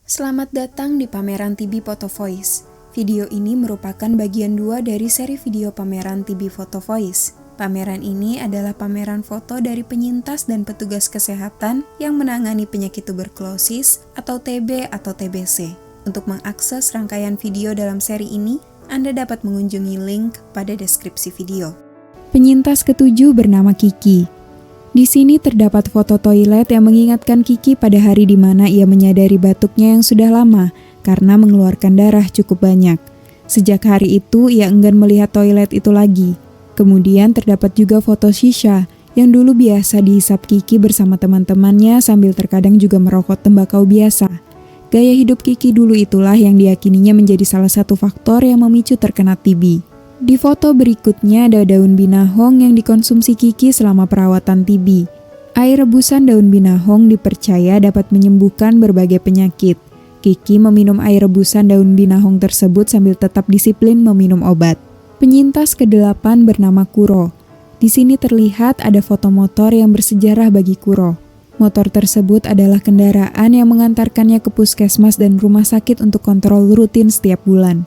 Selamat datang di pameran TB Photo Voice. Video ini merupakan bagian 2 dari seri video pameran TB Photo Voice. Pameran ini adalah pameran foto dari penyintas dan petugas kesehatan yang menangani penyakit tuberkulosis atau TB atau TBC. Untuk mengakses rangkaian video dalam seri ini, Anda dapat mengunjungi link pada deskripsi video. Penyintas ketujuh bernama Kiki. Di sini terdapat foto toilet yang mengingatkan Kiki pada hari di mana ia menyadari batuknya yang sudah lama karena mengeluarkan darah cukup banyak. Sejak hari itu, ia enggan melihat toilet itu lagi. Kemudian terdapat juga foto shisha yang dulu biasa dihisap Kiki bersama teman-temannya sambil terkadang juga merokok tembakau biasa. Gaya hidup Kiki dulu itulah yang diyakininya menjadi salah satu faktor yang memicu terkena TB. Di foto berikutnya ada daun binahong yang dikonsumsi Kiki selama perawatan TB. Air rebusan daun binahong dipercaya dapat menyembuhkan berbagai penyakit. Kiki meminum air rebusan daun binahong tersebut sambil tetap disiplin meminum obat. Penyintas ke-8 bernama Kuro. Di sini terlihat ada foto motor yang bersejarah bagi Kuro. Motor tersebut adalah kendaraan yang mengantarkannya ke puskesmas dan rumah sakit untuk kontrol rutin setiap bulan.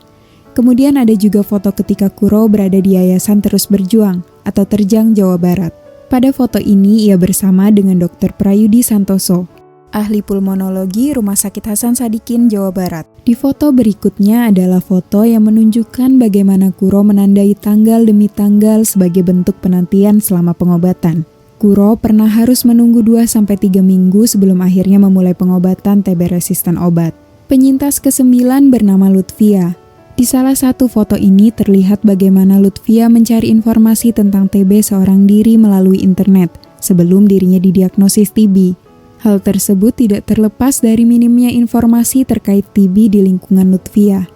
Kemudian ada juga foto ketika Kuro berada di Yayasan Terus Berjuang atau Terjang, Jawa Barat. Pada foto ini ia bersama dengan Dr. Prayudi Santoso, ahli pulmonologi Rumah Sakit Hasan Sadikin, Jawa Barat. Di foto berikutnya adalah foto yang menunjukkan bagaimana Kuro menandai tanggal demi tanggal sebagai bentuk penantian selama pengobatan. Kuro pernah harus menunggu 2-3 minggu sebelum akhirnya memulai pengobatan TB resisten obat. Penyintas ke-9 bernama Lutfia. Di salah satu foto ini terlihat bagaimana Lutfia mencari informasi tentang TB seorang diri melalui internet sebelum dirinya didiagnosis TB. Hal tersebut tidak terlepas dari minimnya informasi terkait TB di lingkungan Lutfia.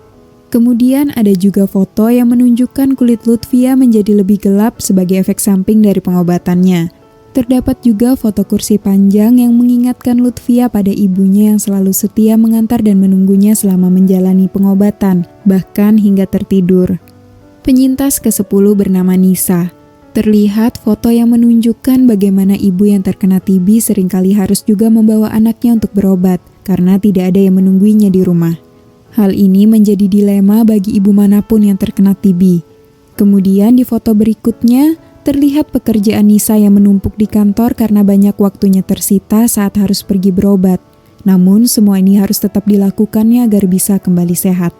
Kemudian ada juga foto yang menunjukkan kulit Lutfia menjadi lebih gelap sebagai efek samping dari pengobatannya. Terdapat juga foto kursi panjang yang mengingatkan Lutfia pada ibunya yang selalu setia mengantar dan menunggunya selama menjalani pengobatan, bahkan hingga tertidur. Penyintas ke-10 bernama Nisa. Terlihat foto yang menunjukkan bagaimana ibu yang terkena TB seringkali harus juga membawa anaknya untuk berobat, karena tidak ada yang menungguinya di rumah. Hal ini menjadi dilema bagi ibu manapun yang terkena TB. Kemudian di foto berikutnya, terlihat pekerjaan Nisa yang menumpuk di kantor karena banyak waktunya tersita saat harus pergi berobat. Namun, semua ini harus tetap dilakukannya agar bisa kembali sehat.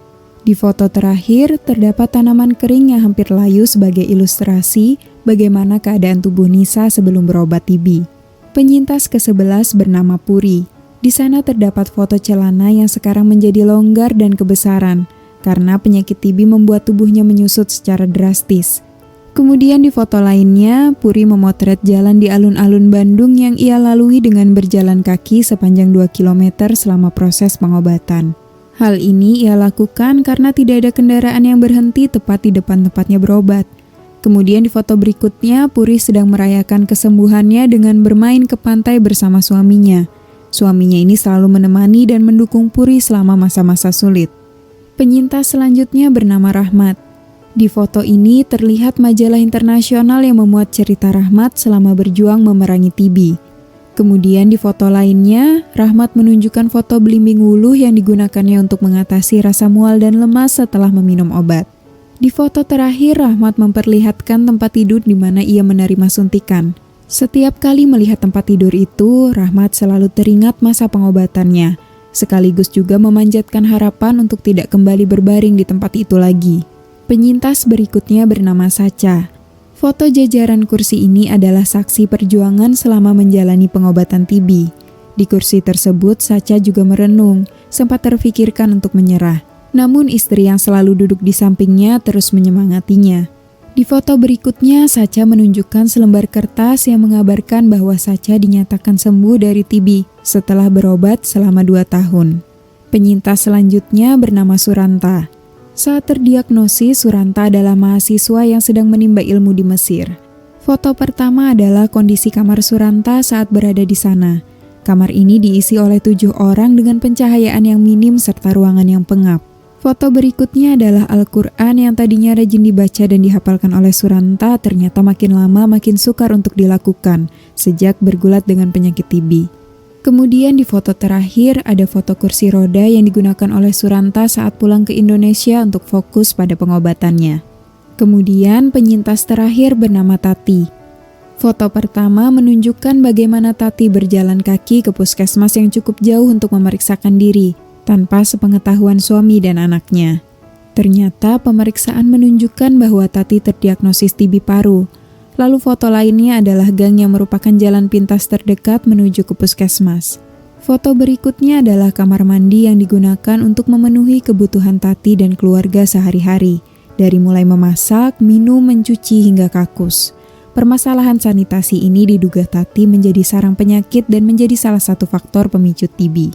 Di foto terakhir, terdapat tanaman kering yang hampir layu sebagai ilustrasi bagaimana keadaan tubuh Nisa sebelum berobat TB. Penyintas ke-11 bernama Puri. Di sana terdapat foto celana yang sekarang menjadi longgar dan kebesaran, karena penyakit TB membuat tubuhnya menyusut secara drastis. Kemudian di foto lainnya, Puri memotret jalan di alun-alun Bandung yang ia lalui dengan berjalan kaki sepanjang 2 km selama proses pengobatan. Hal ini ia lakukan karena tidak ada kendaraan yang berhenti tepat di depan tempatnya berobat. Kemudian di foto berikutnya, Puri sedang merayakan kesembuhannya dengan bermain ke pantai bersama suaminya. Suaminya ini selalu menemani dan mendukung Puri selama masa-masa sulit. Penyintas selanjutnya bernama Rahmat. Di foto ini terlihat majalah internasional yang memuat cerita Rahmat selama berjuang memerangi TB. Kemudian di foto lainnya, Rahmat menunjukkan foto belimbing wuluh yang digunakannya untuk mengatasi rasa mual dan lemas setelah meminum obat. Di foto terakhir, Rahmat memperlihatkan tempat tidur di mana ia menerima suntikan. Setiap kali melihat tempat tidur itu, Rahmat selalu teringat masa pengobatannya, sekaligus juga memanjatkan harapan untuk tidak kembali berbaring di tempat itu lagi. Penyintas berikutnya bernama Sacha. Foto jajaran kursi ini adalah saksi perjuangan selama menjalani pengobatan TB. Di kursi tersebut, Sacha juga merenung, sempat terfikirkan untuk menyerah. Namun istri yang selalu duduk di sampingnya terus menyemangatinya. Di foto berikutnya, Sacha menunjukkan selembar kertas yang mengabarkan bahwa Sacha dinyatakan sembuh dari TB setelah berobat selama 2 tahun. Penyintas selanjutnya bernama Suranta. Saat terdiagnosis, Suranta adalah mahasiswa yang sedang menimba ilmu di Mesir. Foto pertama adalah kondisi kamar Suranta saat berada di sana. Kamar ini diisi oleh 7 orang dengan pencahayaan yang minim serta ruangan yang pengap. Foto berikutnya adalah Al-Quran yang tadinya rajin dibaca dan dihafalkan oleh Suranta ternyata makin lama makin sukar untuk dilakukan sejak bergulat dengan penyakit TB. Kemudian di foto terakhir ada foto kursi roda yang digunakan oleh Suranta saat pulang ke Indonesia untuk fokus pada pengobatannya. Kemudian penyintas terakhir bernama Tati. Foto pertama menunjukkan bagaimana Tati berjalan kaki ke puskesmas yang cukup jauh untuk memeriksakan diri, tanpa sepengetahuan suami dan anaknya. Ternyata pemeriksaan menunjukkan bahwa Tati terdiagnosis TB paru. Lalu foto lainnya adalah gang yang merupakan jalan pintas terdekat menuju ke puskesmas. Foto berikutnya adalah kamar mandi yang digunakan untuk memenuhi kebutuhan Tati dan keluarga sehari-hari, dari mulai memasak, minum, mencuci, hingga kakus. Permasalahan sanitasi ini diduga Tati menjadi sarang penyakit dan menjadi salah satu faktor pemicu TB.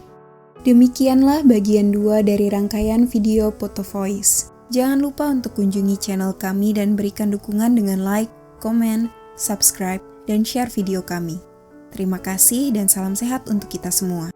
Demikianlah bagian 2 dari rangkaian video Poto Voice. Jangan lupa untuk kunjungi channel kami dan berikan dukungan dengan like, komen, subscribe, dan share video kami. Terima kasih dan salam sehat untuk kita semua.